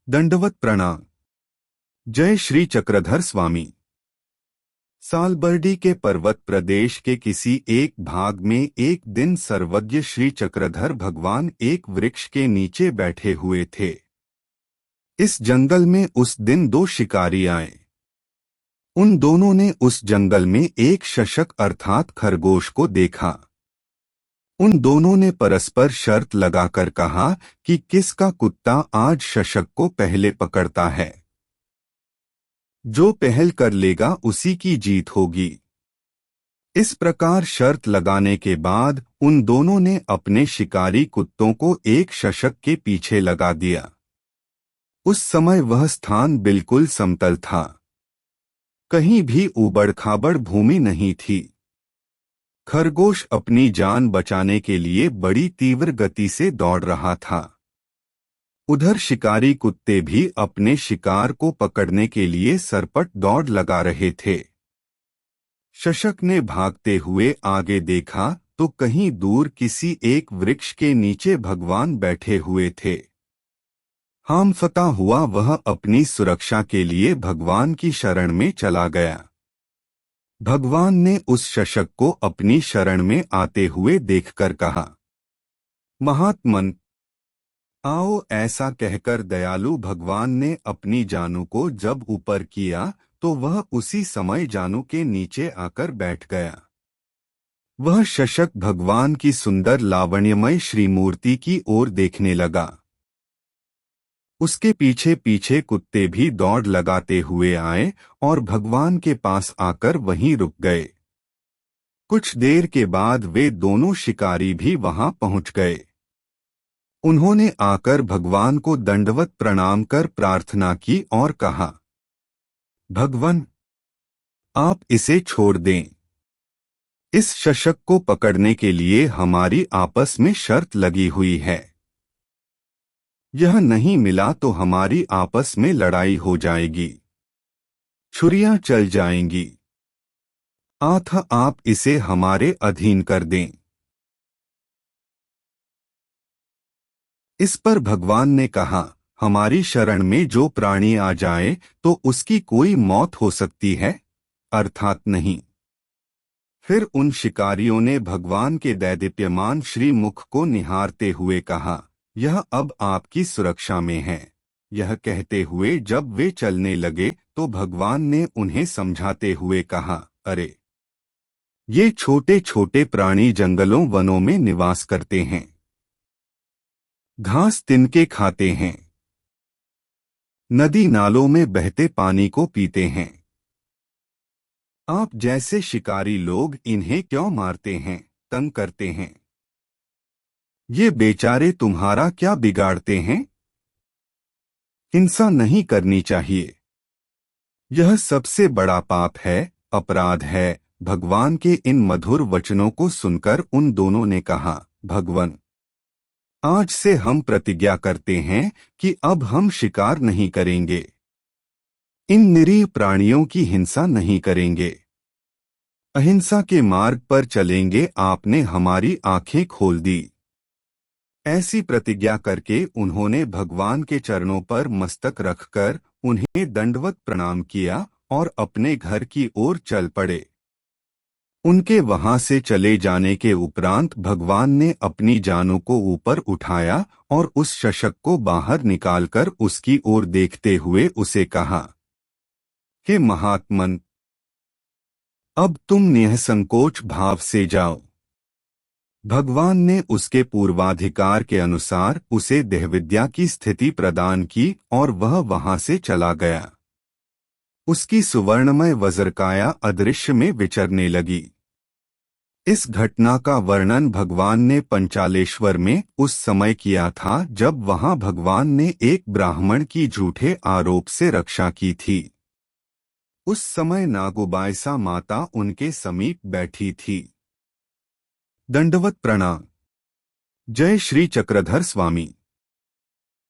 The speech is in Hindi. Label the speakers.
Speaker 1: दंडवत प्रणाम। जय श्री चक्रधर स्वामी। सालबर्डी के पर्वत प्रदेश के किसी एक भाग में एक दिन सर्वज्ञ श्री चक्रधर भगवान एक वृक्ष के नीचे बैठे हुए थे। इस जंगल में उस दिन दो शिकारी आए। उन दोनों ने उस जंगल में एक शशक अर्थात खरगोश को देखा। उन दोनों ने परस्पर शर्त लगाकर कहा कि किसका कुत्ता आज शशक को पहले पकड़ता है। जो पहल कर लेगा उसी की जीत होगी। इस प्रकार शर्त लगाने के बाद उन दोनों ने अपने शिकारी कुत्तों को एक शशक के पीछे लगा दिया। उस समय वह स्थान बिल्कुल समतल था। कहीं भी ऊबड़-खाबड़ भूमि नहीं थी। खरगोश अपनी जान बचाने के लिए बड़ी तीव्र गति से दौड़ रहा था। उधर शिकारी कुत्ते भी अपने शिकार को पकड़ने के लिए सरपट दौड़ लगा रहे थे। शशक ने भागते हुए आगे देखा तो कहीं दूर किसी एक वृक्ष के नीचे भगवान बैठे हुए थे। हामफता हुआ वह अपनी सुरक्षा के लिए भगवान की शरण में चला गया। भगवान ने उस शशक को अपनी शरण में आते हुए देखकर कहा, महात्मन आओ। ऐसा कहकर दयालु भगवान ने अपनी जानू को जब ऊपर किया तो वह उसी समय जानू के नीचे आकर बैठ गया। वह शशक भगवान की सुंदर लावण्यमय श्रीमूर्ति की ओर देखने लगा। उसके पीछे पीछे कुत्ते भी दौड़ लगाते हुए आए और भगवान के पास आकर वहीं रुक गए। कुछ देर के बाद वे दोनों शिकारी भी वहां पहुंच गए। उन्होंने आकर भगवान को दंडवत प्रणाम कर प्रार्थना की और कहा, भगवान आप इसे छोड़ दें। इस शशक को पकड़ने के लिए हमारी आपस में शर्त लगी हुई है। यह नहीं मिला तो हमारी आपस में लड़ाई हो जाएगी, छुरियां चल जाएंगी। अतः आप इसे हमारे अधीन कर दें। इस पर भगवान ने कहा, हमारी शरण में जो प्राणी आ जाए तो उसकी कोई मौत हो सकती है, अर्थात नहीं। फिर उन शिकारियों ने भगवान के दैदीप्यमान श्रीमुख को निहारते हुए कहा, यह अब आपकी सुरक्षा में है। यह कहते हुए जब वे चलने लगे तो भगवान ने उन्हें समझाते हुए कहा, अरे ये छोटे छोटे प्राणी जंगलों वनों में निवास करते हैं, घास तिनके खाते हैं, नदी नालों में बहते पानी को पीते हैं। आप जैसे शिकारी लोग इन्हें क्यों मारते हैं, तंग करते हैं? ये बेचारे तुम्हारा क्या बिगाड़ते हैं? हिंसा नहीं करनी चाहिए। यह सबसे बड़ा पाप है, अपराध है। भगवान के इन मधुर वचनों को सुनकर उन दोनों ने कहा, भगवान आज से हम प्रतिज्ञा करते हैं कि अब हम शिकार नहीं करेंगे। इन निरीह प्राणियों की हिंसा नहीं करेंगे। अहिंसा के मार्ग पर चलेंगे। आपने हमारी आंखें खोल दी। ऐसी प्रतिज्ञा करके उन्होंने भगवान के चरणों पर मस्तक रखकर उन्हें दंडवत प्रणाम किया और अपने घर की ओर चल पड़े। उनके वहां से चले जाने के उपरांत भगवान ने अपनी जानू को ऊपर उठाया और उस शशक को बाहर निकालकर उसकी ओर देखते हुए उसे कहा, हे महात्मन अब तुम निःसंकोच भाव से जाओ। भगवान ने उसके पूर्वाधिकार के अनुसार उसे देहविद्या की स्थिति प्रदान की और वह वहां से चला गया। उसकी सुवर्णमय वज्रकाया अदृश्य में विचरने लगी। इस घटना का वर्णन भगवान ने पंचालेश्वर में उस समय किया था जब वहां भगवान ने एक ब्राह्मण की झूठे आरोप से रक्षा की थी। उस समय नागुबायसा माता उनके समीप बैठी थी। दंडवत प्रणाम। जय श्री चक्रधर स्वामी।